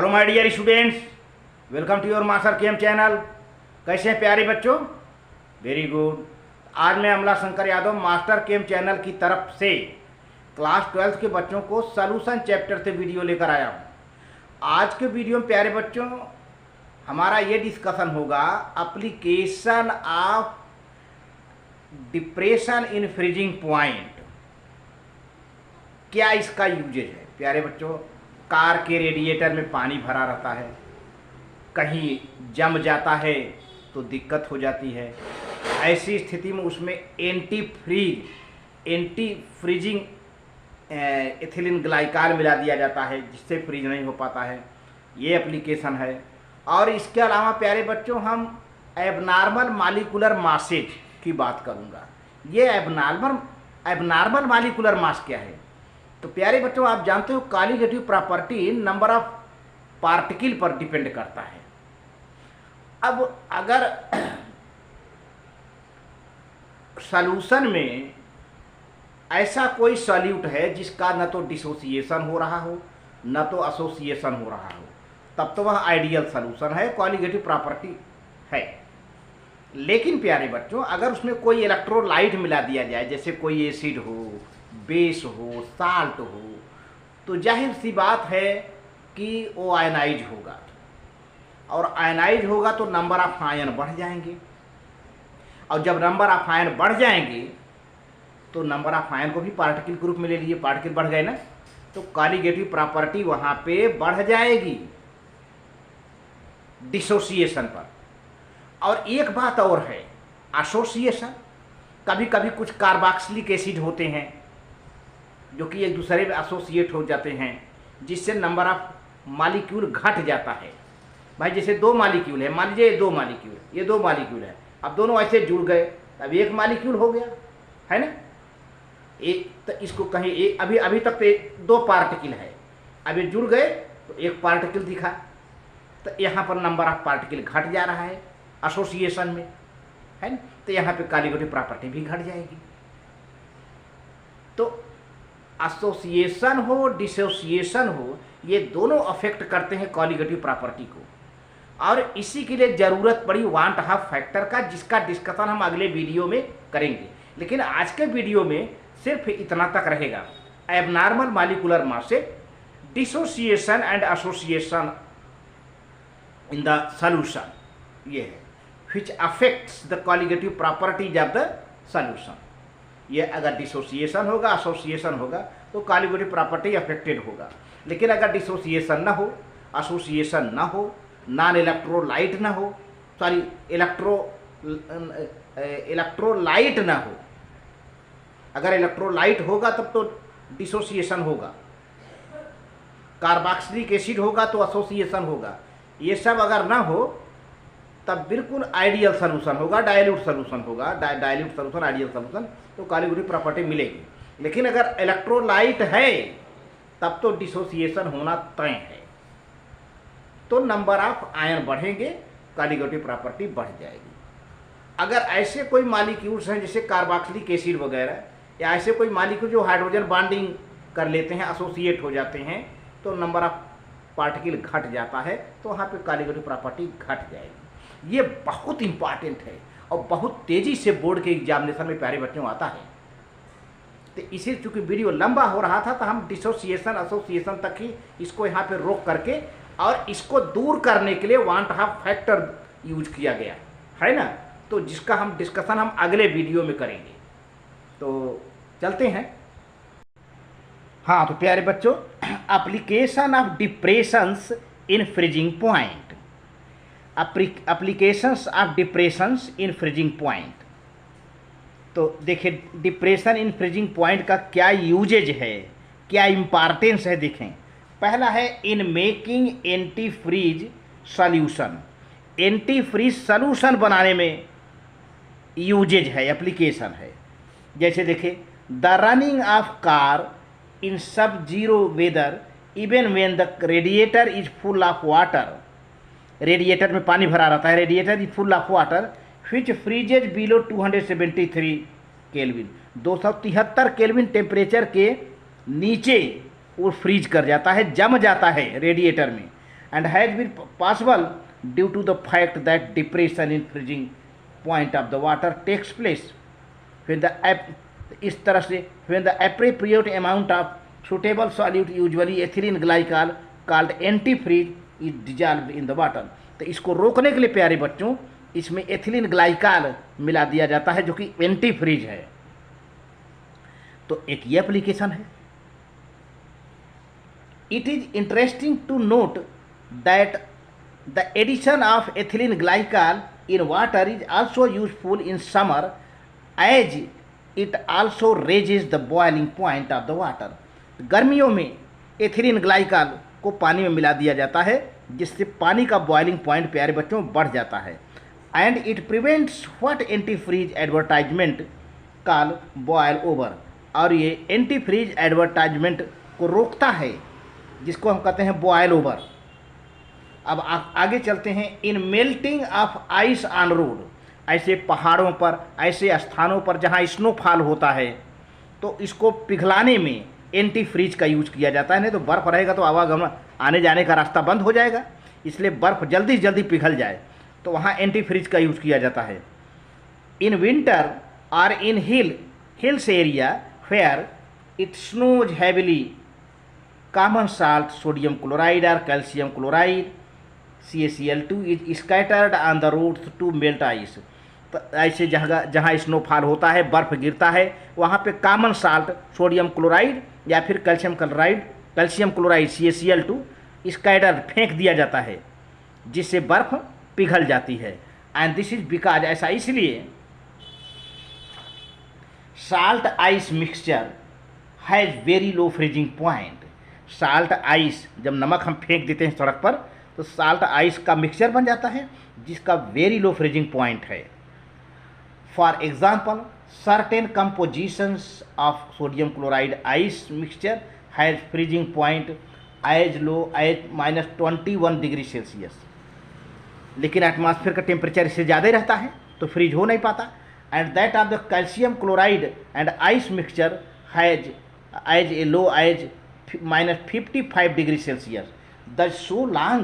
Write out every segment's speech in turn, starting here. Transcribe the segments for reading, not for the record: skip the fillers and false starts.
Hello my dear students, welcome to your Master Chem channel. कैसे हैं प्यारे बच्चों? Very good. आज मैं Amla Shankar Yadav Master Chem channel की तरफ से क्लास 12 के बच्चों को सॉल्यूशन चैप्टर से वीडियो लेकर आया हूँ। आज के वीडियो में प्यारे बच्चों हमारा ये डिस्कशन होगा application of depression in freezing point. क्या इसका यूजेज है प्यारे बच्चों? कार के रेडिएटर में पानी भरा रहता है, कहीं जम जाता है तो दिक्कत हो जाती है। ऐसी स्थिति में उसमें एंटी फ्रीजिंग एथिलीन ग्लाइकॉल मिला दिया जाता है, जिससे फ्रीज नहीं हो पाता है। ये एप्लीकेशन है। और इसके अलावा प्यारे बच्चों हम एबनॉर्मल मॉलिक्यूलर मासेज की बात करूँगा। ये एबनॉर्मल मॉलिक्यूलर मास क्या है? तो प्यारे बच्चों आप जानते हो colligative property number of particle पर डिपेंड करता है। अब अगर सॉल्यूशन में ऐसा कोई सॉल्यूट है जिसका न तो डिसोसिएशन हो रहा हो न तो एसोसिएशन हो रहा हो, तब तो वह आइडियल सॉल्यूशन है, कॉलिगेटिव प्रॉपर्टी है। लेकिन प्यारे बच्चों अगर उसमें कोई इलेक्ट्रोलाइट मिला दिया जाए, जैसे कोई एसिड हो, बेस हो, साल्ट हो, तो जाहिर सी बात है कि वो आयनाइज होगा, और आयनाइज होगा तो नंबर ऑफ आयन बढ़ जाएंगे, और जब नंबर ऑफ आयन बढ़ जाएंगे तो नंबर ऑफ आयन को भी पार्टिकल के रूप में ले लीजिए, पार्टिकल बढ़ गए ना, तो कॉलिगेटिव प्रॉपर्टी वहाँ पे बढ़ जाएगी डिसोसिएशन पर। और एक बात और है, एसोसिएशन। कभी कभी कुछ कार्बोक्सिलिक एसिड होते हैं जो कि एक दूसरे में एसोसिएट हो जाते हैं, जिससे नंबर ऑफ मॉलिक्यूल घट जाता है। भाई जैसे दो मॉलिक्यूल है, मान लीजिए ये दो मॉलिक्यूल है, अब दोनों ऐसे जुड़ गए, अब एक मॉलिक्यूल हो गया है ना। एक तो इसको कहीं एक अभी तक तो दो पार्टिकल है, अब ये जुड़ गए तो एक पार्टिकल दिखा, तो यहाँ पर नंबर ऑफ पार्टिकल घट जा रहा है एसोसिएशन में, है ना। तो यहाँ पे कॉलिगेटिव प्रॉपर्टी भी घट जाएगी। तो एसोसिएशन हो डिसोसिएशन हो, ये दोनों अफेक्ट करते हैं कॉलिगेटिव प्रॉपर्टी को, और इसी के लिए ज़रूरत पड़ी वांट हाफ फैक्टर का, जिसका डिस्कशन हम अगले वीडियो में करेंगे। लेकिन आज के वीडियो में सिर्फ इतना तक रहेगा, एबनॉर्मल मॉलिक्यूलर मास से dissociation and association in the solution, ये है which affects the colligative properties of the solution। ये अगर डिसोसिएशन होगा, एसोसिएशन होगा तो कॉलिगेटिव प्रॉपर्टी अफेक्टेड होगा। लेकिन अगर डिसोसिएशन ना हो, एसोसिएशन ना हो, नॉन इलेक्ट्रोलाइट ना हो, सॉरी इलेक्ट्रोलाइट ना हो, अगर इलेक्ट्रोलाइट होगा तब तो डिसोसिएशन होगा, कार्बोक्सिलिक एसिड होगा तो एसोसिएशन होगा। ये सब अगर ना हो तब बिल्कुल आइडियल सॉल्यूशन होगा, डाइल्यूट सॉल्यूशन होगा, डाइल्यूट सॉल्यूशन आइडियल सॉल्यूशन, तो कॉलिगेटिव प्रॉपर्टी मिलेगी। लेकिन अगर इलेक्ट्रोलाइट है तब तो डिसोसिएशन होना तय है, तो नंबर ऑफ आयन बढ़ेंगे, कॉलिगेटिव प्रॉपर्टी बढ़ जाएगी। अगर ऐसे कोई मॉलिक्यूल्स हैं जैसे कार्बोक्सिलिक एसिड वगैरह, या ऐसे कोई मॉलिक्यूल जो हाइड्रोजन बॉन्डिंग कर लेते हैं, एसोसिएट हो जाते हैं, तो नंबर ऑफ पार्टिकल घट जाता है, तो वहाँ पे कॉलिगेटिव प्रॉपर्टी घट जाएगी। ये बहुत इंपॉर्टेंट है और बहुत तेज़ी से बोर्ड के एग्जामिनेशन में प्यारे बच्चों आता है। तो इसी चूँकि वीडियो लंबा हो रहा था तो हम डिसोसिएशन एसोसिएशन तक ही इसको यहाँ पे रोक करके, और इसको दूर करने के लिए वांट हाफ फैक्टर यूज किया गया है ना, तो जिसका हम डिस्कशन हम अगले वीडियो में करेंगे। तो चलते हैं। हाँ तो प्यारे बच्चों, application of depressions in freezing point, applications of depressions in freezing point. तो देखिए डिप्रेशन इन फ्रीजिंग पॉइंट का क्या यूजेज है, क्या इम्पॉर्टेंस है, देखें। पहला है in making anti freeze solution, anti freeze solution बनाने में यूजेज है, एप्लीकेशन है। जैसे देखिए the running of car in sub zero weather even when the radiator is full of water, radiator में पानी भरा रहता है, radiator is full of water which freezes below 273 kelvin, 273 kelvin temperature के नीचे वो फ्रीज कर जाता है, जम जाता है रेडिएटर में। and has been possible due to the fact that depression in freezing point of the water takes place when the इस तरह से when the appropriate amount of suitable solute usually ethylene glycol called antifreeze is dissolved in the water। तो इसको रोकने के लिए प्यारे बच्चों इसमें एथिलीन ग्लाइकाल मिला दिया जाता है जो कि एंटी फ्रीज है। तो एक ये एप्लीकेशन है। It is interesting to note that the addition of ethylene glycol in water is also useful in summer as it also raises the boiling point of the water. गर्मियों में ethylene glycol को पानी में मिला दिया जाता है जिससे पानी का बॉइलिंग पॉइंट प्यारे बच्चों बढ़ जाता है। And it prevents what anti freeze advertisement call boil over. और ये एंटी फ्रीज एडवर्टाइजमेंट को रोकता है जिसको हम कहते हैं बॉयल ओवर। अब आगे चलते हैं। In melting of ice on road, ऐसे पहाड़ों पर ऐसे स्थानों पर जहाँ स्नोफॉल होता है तो इसको पिघलाने में एंटी फ्रीज का यूज किया जाता है। नहीं तो बर्फ़ रहेगा तो आवागमन आने जाने का रास्ता बंद हो जाएगा, इसलिए बर्फ़ जल्दी से जल्दी पिघल जाए तो वहाँ एंटी फ्रीज का यूज किया जाता है। इन विंटर और in hills area where it snows heavily common salt sodium chloride और calcium chloride CaCl2 is scattered on the roads to melt ice. तो ऐसे जगह जहाँ स्नोफॉल होता है बर्फ़ गिरता है वहाँ पे कॉमन साल्ट सोडियम क्लोराइड या फिर कैल्शियम क्लोराइड CaCl2 स्कैटर फेंक दिया जाता है जिससे बर्फ़ पिघल जाती है। एंड दिस इज बिकॉज, ऐसा इसलिए salt ice mixture has very low freezing point. Salt ice जब नमक हम फेंक देते हैं सड़क पर तो साल्ट आइस का मिक्सचर बन जाता है जिसका वेरी लो फ्रीजिंग पॉइंट है। For example certain compositions of sodium chloride ice mixture has freezing point as low as -21 degree Celsius. लेकिन एटमॉस्फेयर का टेम्परेचर इससे ज़्यादा ही रहता है तो फ्रीज हो नहीं पाता। And that of the calcium chloride and ice mixture has as a low as -55 degree Celsius. Thus so long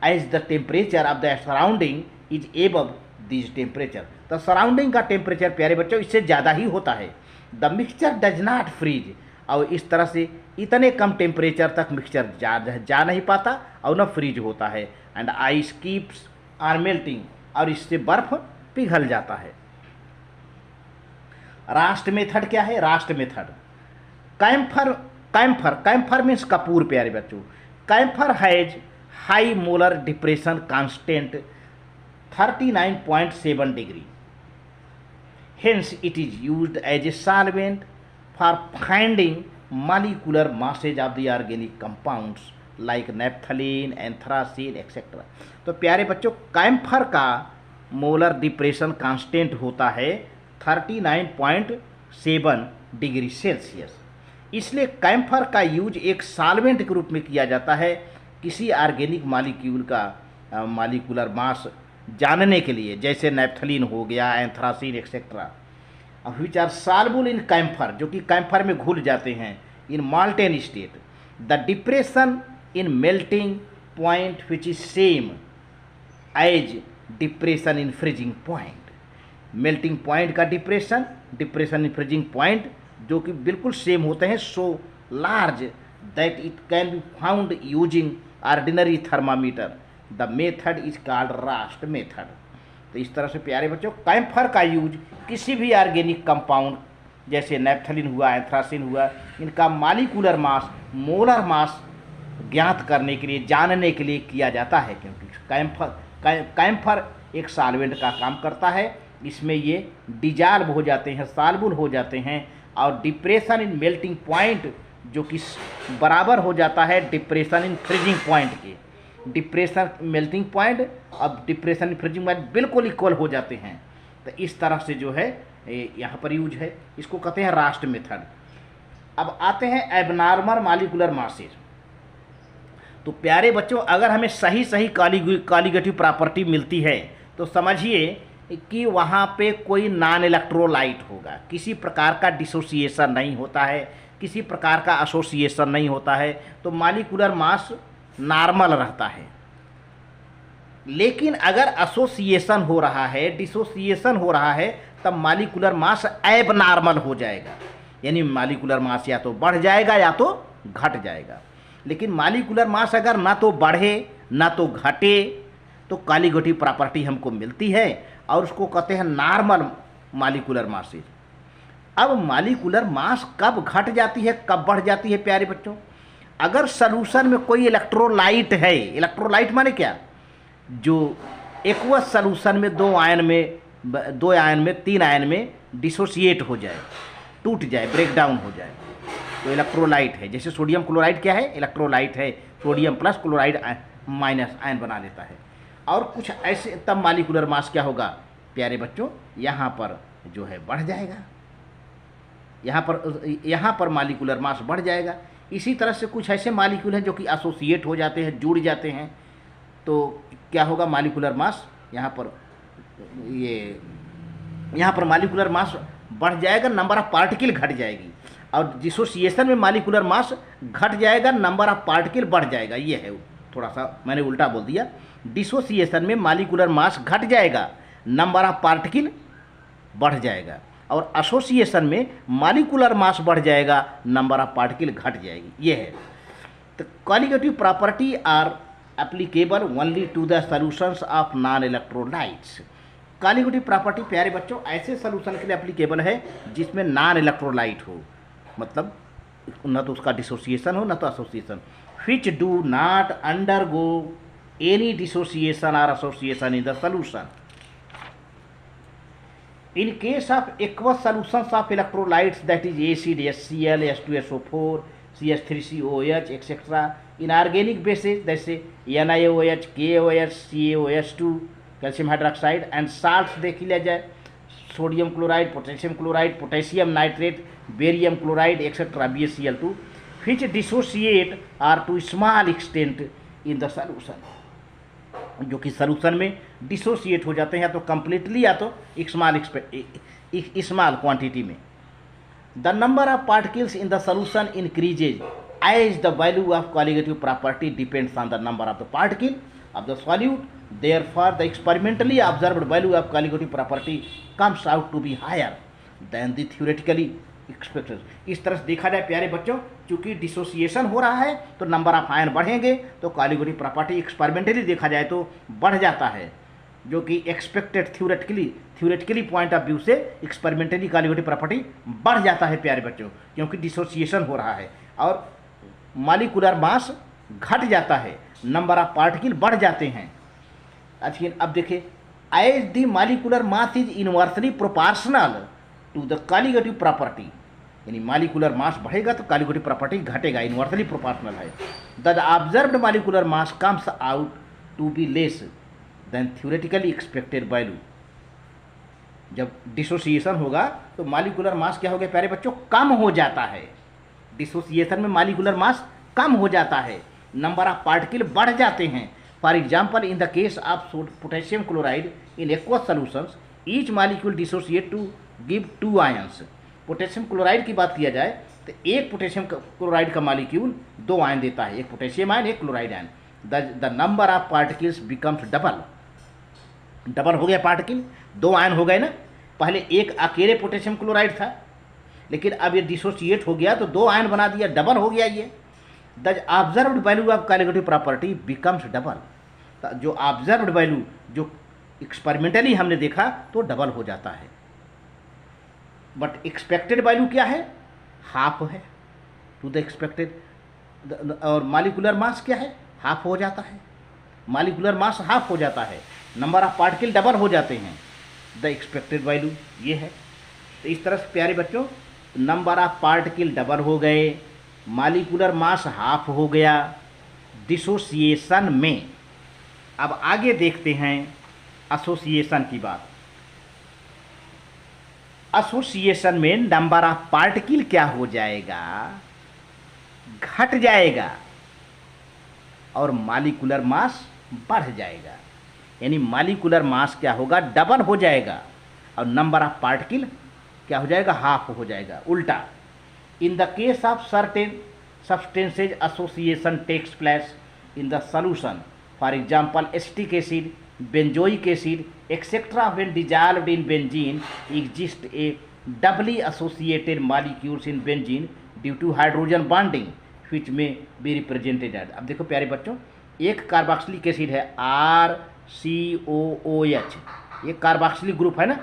as the temperature of the surrounding is above this temperature। तो surrounding का temperature प्यारे बच्चों इससे ज़्यादा ही होता है। The mixture does not freeze, और इस तरह से इतने कम टेम्परेचर तक मिक्सचर जा नहीं पाता और न फ्रीज होता है। And ice keeps on melting, और इससे बर्फ पिघल जाता है। रास्ट मेथड क्या है? रास्ट मेथड कैम्फर मीन्स कपूर प्यारे बच्चों। Camphor has high molar depression constant 39.7 degree. Hence it is used as a solvent for finding molecular masses of the organic compounds like naphthalene, anthracene, etc। तो प्यारे बच्चों camphor का molar depression constant होता है 39.7 degree Celsius. इसलिए camphor का use एक solvent के रूप में किया जाता है किसी ऑर्गेनिक मॉलिक्यूल का मॉलिक्यूलर मास जानने के लिए, जैसे नैप्थलीन हो गया, anthracene etcetera, which are soluble in camphor, जो कि कैम्फर में घुल जाते हैं in molten state. The depression in melting point which is same as depression in freezing point. Melting point का डिप्रेशन इन फ्रीजिंग पॉइंट जो कि बिल्कुल सेम होते हैं, so large that it can be found using ordinary thermometer. The method is called Rust method. तो इस तरह से प्यारे बच्चों कैम्फर का यूज किसी भी ऑर्गेनिक कंपाउंड जैसे नैप्थलीन हुआ, एंथ्रासिन हुआ, इनका मॉलिक्यूलर मास, मोलर मास ज्ञात करने के लिए, जानने के लिए किया जाता है, क्योंकि कैम्फर एक सॉल्वेंट का काम करता है। इसमें ये डिजॉल्व हो जाते हैं, सॉल्युबल हो जाते हैं, और डिप्रेशन इन मेल्टिंग पॉइंट जो कि बराबर हो जाता है डिप्रेशन इन फ्रीजिंग पॉइंट के। डिप्रेशन मेल्टिंग पॉइंट और डिप्रेशन इन फ्रीजिंग पॉइंट बिल्कुल इक्वल हो जाते हैं। तो इस तरह से जो है यहाँ पर यूज है, इसको कहते हैं रास्ट मेथड। अब आते हैं एबनॉर्मल मॉलिक्यूलर मासेज। तो प्यारे बच्चों अगर हमें सही कॉलीगेटिव प्रॉपर्टी मिलती है तो समझिए कि वहाँ पे कोई नॉन इलेक्ट्रोलाइट होगा, किसी प्रकार का डिसोसिएशन नहीं होता है, किसी प्रकार का एसोसिएशन नहीं होता है, तो मॉलिक्यूलर मास नॉर्मल रहता है। लेकिन अगर एसोसिएशन हो रहा है, डिसोसिएशन हो रहा है, तब मालिकुलर मास एब नॉर्मल हो जाएगा, यानी मालिकुलर मास या तो बढ़ जाएगा या तो घट जाएगा। लेकिन मालिकुलर मास अगर ना तो बढ़े ना तो घटे तो कालीगेटिव प्रॉपर्टी हमको मिलती है और उसको कहते हैं नॉर्मल मालिकुलर मासेज। अब मालिकुलर मास कब घट जाती है कब बढ़ जाती है प्यारे बच्चों? अगर सॉल्यूशन में कोई इलेक्ट्रोलाइट है, इलेक्ट्रोलाइट माने क्या, जो एक्वस सॉल्यूशन में दो आयन में तीन आयन में डिसोसिएट हो जाए, टूट जाए, ब्रेक डाउन हो जाए, तो इलेक्ट्रोलाइट है। जैसे सोडियम क्लोराइड क्या है? इलेक्ट्रोलाइट है, sodium plus chloride minus ion बना लेता है। और कुछ ऐसे, तब मालिकुलर मास क्या होगा प्यारे बच्चों? यहाँ पर जो है बढ़ जाएगा, यहाँ पर मालिकुलर मास बढ़ जाएगा। इसी तरह से कुछ ऐसे मालिक्यूल हैं जो कि एसोसिएट हो जाते हैं, जुड़ जाते हैं, तो क्या होगा मालिकुलर मास यहाँ पर मालिकुलर मास बढ़ जाएगा, नंबर ऑफ पार्टिकल घट जाएगी। और डिसोसिएशन में मालिकुलर मास घट जाएगा, नंबर ऑफ पार्टिकल बढ़ जाएगा। ये है, थोड़ा सा मैंने उल्टा बोल दिया। डिसोसिएशन में मालिकुलर मास घट जाएगा, नंबर ऑफ पार्टिकल बढ़ जाएगा। और एसोसिएशन में मालिकुलर मास बढ़ जाएगा, नंबर ऑफ पार्टिकल घट जाएगी। ये है। तो colligative property are applicable only to the solutions of non electrolytes. Colligative property प्यारे बच्चों ऐसे सॉल्यूशन के लिए एप्लीकेबल है जिसमें नॉन इलेक्ट्रोलाइट हो, मतलब न तो उसका डिसोसिएशन हो न तो association. which do not undergo any dissociation or association in the solution. In case of aqueous solutions of electrolytes, that is acid, HCl, H2SO4, CH3COH, etc. In organic bases, जैसे NiOH, KOH, CaOH2, calcium hydroxide, and salts देख लिया जाए, sodium chloride, potassium nitrate, barium chloride, etcetera, BaCl2, which dissociate are to small extent in the solution, जो कि solution में dissociate हो जाते हैं, या तो कंप्लीटली या तो स्मॉल क्वांटिटी में। The number of particles in the solution increases as the value of colligative property depends on the number of the particle of the solute, therefore the experimentally observed value of colligative property comes out to be higher than the theoretically expected. इस तरह से देखा जाए प्यारे बच्चों, चूंकि dissociation हो रहा है तो नंबर ऑफ आयन बढ़ेंगे, तो कॉलिगेटिव प्रॉपर्टी एक्सपेरिमेंटली देखा जाए तो बढ़ जाता है, जो कि expected theoretically point of view से एक्सपेरिमेंटली कॉलिगेटिव प्रॉपर्टी बढ़ जाता है प्यारे बच्चों, क्योंकि डिसोसिएशन हो रहा है और मॉलिक्यूलर मास घट जाता है, नंबर ऑफ पार्टिकल बढ़ जाते हैं। अच्छा, अब देखिए, as the molecular mass is inversely proportional to the colligative property, यानी मॉलिक्यूलर मास बढ़ेगा तो कॉलिगेटिव प्रॉपर्टी घटेगा, इनवर्सली प्रोपोर्शनल है। The observed molecular mass comes out to be less than theoretically expected value. जब डिसोसिएशन होगा तो molecular mass क्या हो गया प्यारे बच्चों? कम हो जाता है। डिसोसिएशन में मॉलिक्यूलर मास कम हो जाता है, नंबर ऑफ पार्टिकल बढ़ जाते हैं। For example, in the case of potassium chloride in aqueous solutions, each molecule dissociate to give 2 ions. Potassium chloride की बात किया जाए तो एक पोटेशियम क्लोराइड का मॉलिक्यूल 2 आयन देता है, एक पोटेशियम आयन एक chloride ion. The number of particles becomes double हो गया, पार्टिकल 2 आयन हो गए ना। पहले एक अकेले पोटेशियम क्लोराइड था, लेकिन अब ये डिसोसिएट हो गया तो 2 आयन बना दिया, डबल हो गया ये। The observed value of colligative property becomes double. जो ऑब्जर्व्ड वैल्यू जो एक्सपेरिमेंटली हमने देखा तो डबल हो जाता है, बट एक्सपेक्टेड वैल्यू क्या है? हाफ है टू द एक्सपेक्टेड। और मॉलिक्यूलर मास क्या है? हाफ हो जाता है, मॉलिक्यूलर मास हाफ हो जाता है, नंबर ऑफ पार्टिकल डबल हो जाते हैं, द एक्सपेक्टेड वैल्यू ये है। तो इस तरह से प्यारे बच्चों, नंबर ऑफ पार्टिकल डबल हो गए, मॉलिक्यूलर मास हाफ हो गया डिसोसिएशन में। अब आगे देखते हैं एसोसिएशन की बात। एसोसिएशन में नंबर ऑफ पार्टिकल क्या हो जाएगा? घट जाएगा और मॉलिक्यूलर मास बढ़ जाएगा, यानी मॉलिक्यूलर मास क्या होगा? डबल हो जाएगा और नंबर ऑफ पार्टिकल क्या हो जाएगा? हाफ हो जाएगा, उल्टा। In the case of certain substances association takes place in the solution for example acetic acid, benzoic acid etcetera when dissolved in benzene exist a doubly associated molecules in benzene due to hydrogen bonding which may be represented as. अब देखो प्यारे बच्चों, एक carboxylic acid है RCOOH, ये carboxylic group है ना,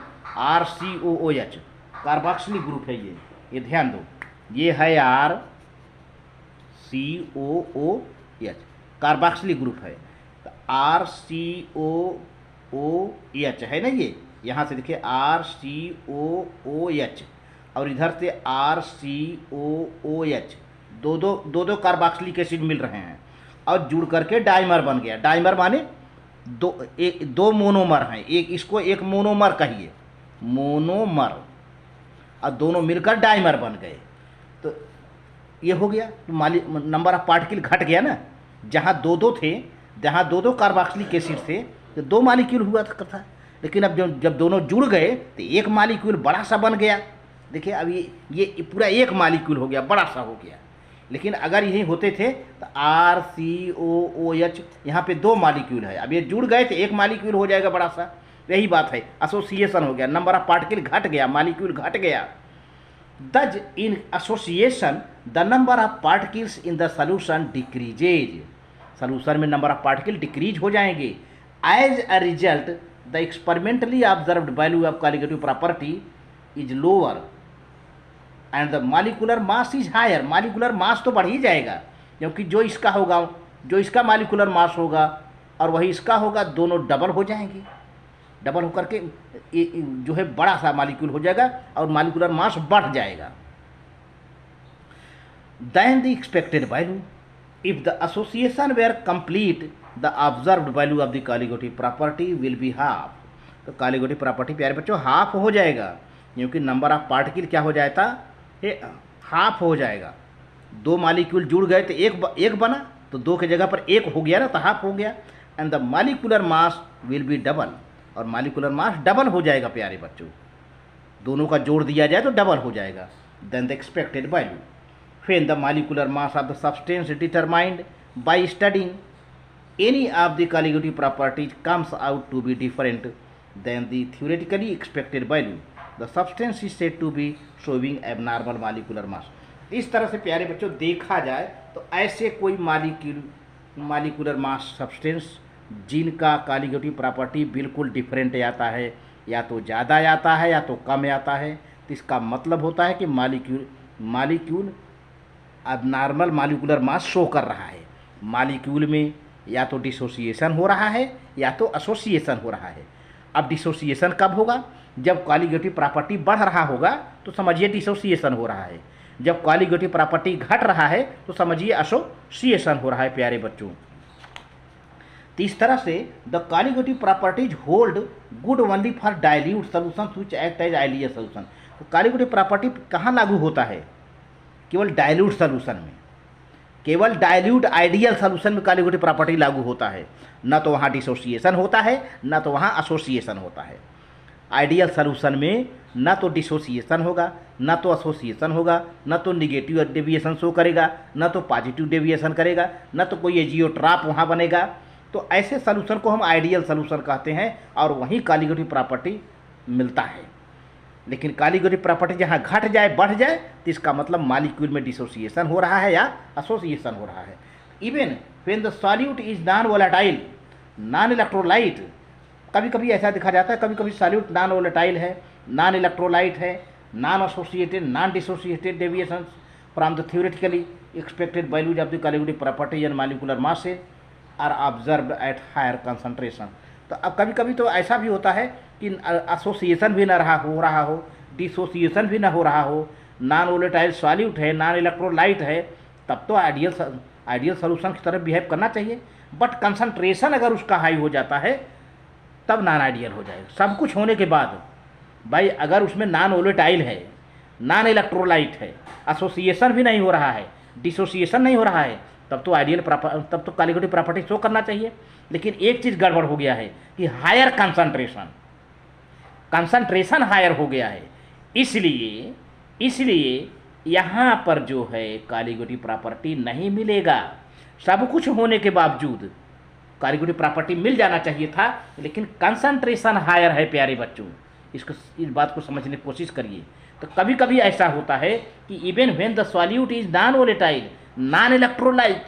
RCOOH carboxylic group है ये ध्यान दो, ये है RCOOH कार्बोक्सिलिक ग्रुप है। तो RCOOH है ना, ये यहाँ से देखिए RCOOH और इधर से RCOOH, दो कार्बोक्सिलिक एसिड मिल रहे हैं और जुड़ करके डाइमर बन गया। डाइमर माने दो मोनोमर हैं, एक इसको एक मोनोमर कहिए, मोनोमर, और दोनों मिलकर डाइमर बन गए। तो ये हो गया, तो नंबर ऑफ पार्टिकल घट गया ना, जहाँ दो थे, जहाँ दो कार्बोक्सिलिक एसिड थे तो 2 मॉलिक्यूल हुआ था, लेकिन अब जब दोनों जुड़ गए तो एक मॉलिक्यूल बड़ा सा बन गया। देखिए अब ये पूरा एक मॉलिक्यूल हो गया, बड़ा सा हो गया। लेकिन अगर यही होते थे तो RCOOH यहाँ पे 2 मॉलिक्यूल है, अब ये जुड़ गए तो एक मॉलिक्यूल हो जाएगा बड़ा सा। यही बात है, एसोसिएशन हो गया, नंबर ऑफ पार्टिकल घट गया, मॉलिक्यूल घट गया। Thus in association the number of particles in the solution decreases, solution में नंबर ऑफ पार्टिकल डिक्रीज हो जाएंगे। As a result the experimentally observed value of colligative property is lower and the molecular mass is higher. Molecular mass तो बढ़ ही जाएगा, क्योंकि जो इसका होगा, जो इसका मॉलिक्यूलर मास होगा और वही इसका होगा, दोनों डबल हो जाएंगे। डबल होकर के जो है बड़ा सा मॉलिक्यूल हो जाएगा और मॉलिक्यूलर मास बढ़ जाएगा। Then the expected value if the association were complete the observed value of the colligative property will be half. तो कॉलिगेटिव प्रॉपर्टी प्यारे बच्चों हाफ हो जाएगा, क्योंकि नंबर ऑफ पार्टिकल क्या हो जाता है, हाफ हो जाएगा। 2 मॉलिक्यूल जुड़ गए तो एक बना, तो 2 की जगह पर 1 हो गया ना, तो हाफ हो गया। And the molecular mass will be double, और मॉलिक्यूलर मास डबल हो जाएगा प्यारे बच्चों, दोनों का जोड़ दिया जाए तो डबल हो जाएगा। Then the expected value when the molecular mass of the substance determined by studying any of the colligative properties comes out to be different than the theoretically expected value the substance is said to be showing abnormal molecular mass. इस तरह से प्यारे बच्चों देखा जाए तो ऐसे कोई मॉलिक्यूलर मास सब्सटेंस जिनका कॉलिगेटिव प्रॉपर्टी बिल्कुल डिफरेंट आता है, या तो ज़्यादा आता है या तो कम आता है, तो इसका मतलब होता है कि मॉलिक्यूल एबनॉर्मल मॉलिक्यूलर मास शो कर रहा है। मॉलिक्यूल में या तो डिसोसिएशन हो रहा है या तो एसोसिएशन हो रहा है। अब डिसोसिएशन कब होगा, जब कॉलिगेटिव प्रॉपर्टी बढ़ रहा होगा तो समझिए डिसोसिएशन हो रहा है, जब कॉलिगेटिव प्रॉपर्टी घट रहा है तो समझिए एसोसिएशन हो रहा है प्यारे बच्चों। तो इस तरह से the colligative properties hold good only for dilute solution which act as ideal solution. तो कॉलिगेटिव प्रॉपर्टी कहाँ लागू होता है, केवल डाइल्यूट सोल्यूशन में, केवल डाइल्यूट आइडियल सोल्यूशन में कॉलिगेटिव प्रॉपर्टी लागू होता है। न तो वहाँ डिसोसिएशन होता है, न तो वहाँ एसोसिएशन होता है। आइडियल सोल्यूशन में न तो डिसोसिएशन होगा, न तो एसोसिएशन होगा, न तो निगेटिव डेविएशन शो करेगा, न तो पॉजिटिव डेविएशन करेगा, न तो कोई एजियोट्रॉप वहाँ बनेगा। तो ऐसे सोल्यूशन को हम आइडियल सोल्यूशन कहते हैं और वहीं कॉलिगेटिव प्रॉपर्टी मिलता है। लेकिन कॉलिगेटिव प्रॉपर्टी जहाँ घट जाए बढ़ जाए तो इसका मतलब मॉलिक्यूल में डिसोसिएशन हो रहा है या एसोसिएशन हो रहा है। Even when the solute is non volatile non electrolyte, कभी कभी ऐसा देखा जाता है, कभी कभी सॉल्यूट नॉन वोलेटाइल है, नॉन इलेक्ट्रोलाइट है, non associated non dissociated deviations from the theoretically expected values of the colligative property and molecular masses are observed at higher concentration. तो अब कभी कभी तो ऐसा भी होता है कि एसोसिएशन भी ना हो रहा हो, डिसोसिएशन भी ना हो रहा हो, नॉन वोलेटाइल सॉल्यूट है, नॉन इलेक्ट्रोलाइट है, तब तो आइडियल सोल्यूशन की तरफ बिहेव करना चाहिए। बट कंसंट्रेशन अगर उसका हाई हो जाता है तब नॉन आइडियल हो जाएगा। सब कुछ होने के बाद भाई अगर उसमें नॉन वोलेटाइल है, नॉन इलेक्ट्रोलाइट है, एसोसिएशन भी नहीं हो रहा है, डिसोसिएशन नहीं हो रहा है, तब तो कॉलिगेटिव प्रॉपर्टी शो करना चाहिए। लेकिन एक चीज़ गड़बड़ हो गया है कि हायर कंसंट्रेशन हायर हो गया है, इसलिए यहाँ पर जो है कॉलिगेटिव प्रॉपर्टी नहीं मिलेगा। सब कुछ होने के बावजूद कॉलीगेटिव प्रॉपर्टी मिल जाना चाहिए था, लेकिन कंसंट्रेशन हायर है प्यारे बच्चों। इस बात को समझने की कोशिश करिए। तो कभी कभी ऐसा होता है कि even when the solute is non volatile, non electrolyte,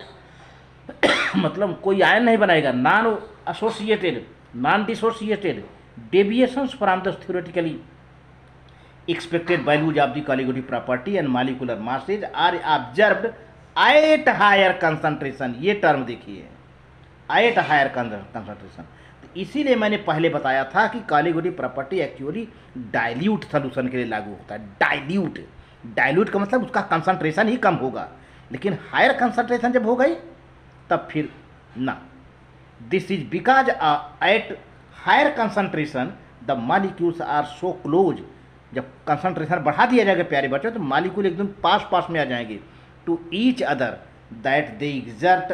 मतलब कोई आयन नहीं बनाएगा, non associated, non dissociated, deviations from the theoretically expected values of the colligative property and molecular masses are observed at higher concentration। ये term देखिए, at higher concentration। तो इसीलिए मैंने पहले बताया था कि colligative property actually dilute solution के लिए लागू होता है। डाइल्यूट का मतलब उसका कंसंट्रेशन ही कम होगा, लेकिन हायर कंसंट्रेशन जब हो गई तब फिर ना। This is because at higher concentration the molecules are so close. जब कंसंट्रेशन बढ़ा दिया जाएगा प्यारे बच्चों, तो मॉलिक्यूल एकदम पास में आ जाएंगे to each other, that they exert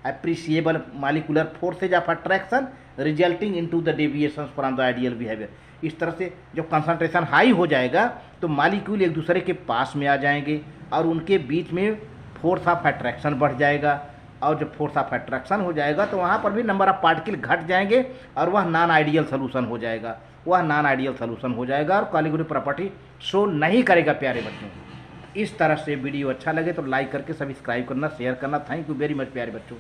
appreciable molecular forces of attraction resulting into the deviations from the ideal behaviour. इस तरह से जब कंसंट्रेशन हाई हो जाएगा तो मॉलिक्यूल एक दूसरे के पास में आ जाएंगे और उनके बीच में फोर्स ऑफ अट्रैक्शन बढ़ जाएगा, और जब फोर्स ऑफ अट्रैक्शन हो जाएगा तो वहाँ पर भी नंबर ऑफ पार्टिकल घट जाएंगे और वह नॉन आइडियल सोल्यूशन हो जाएगा, और कॉलीगेटिव प्रॉपर्टी शो नहीं करेगा प्यारे बच्चों। इस तरह से वीडियो अच्छा लगे तो लाइक करके सब्सक्राइब करना, शेयर करना। थैंक यू वेरी मच प्यारे बच्चों।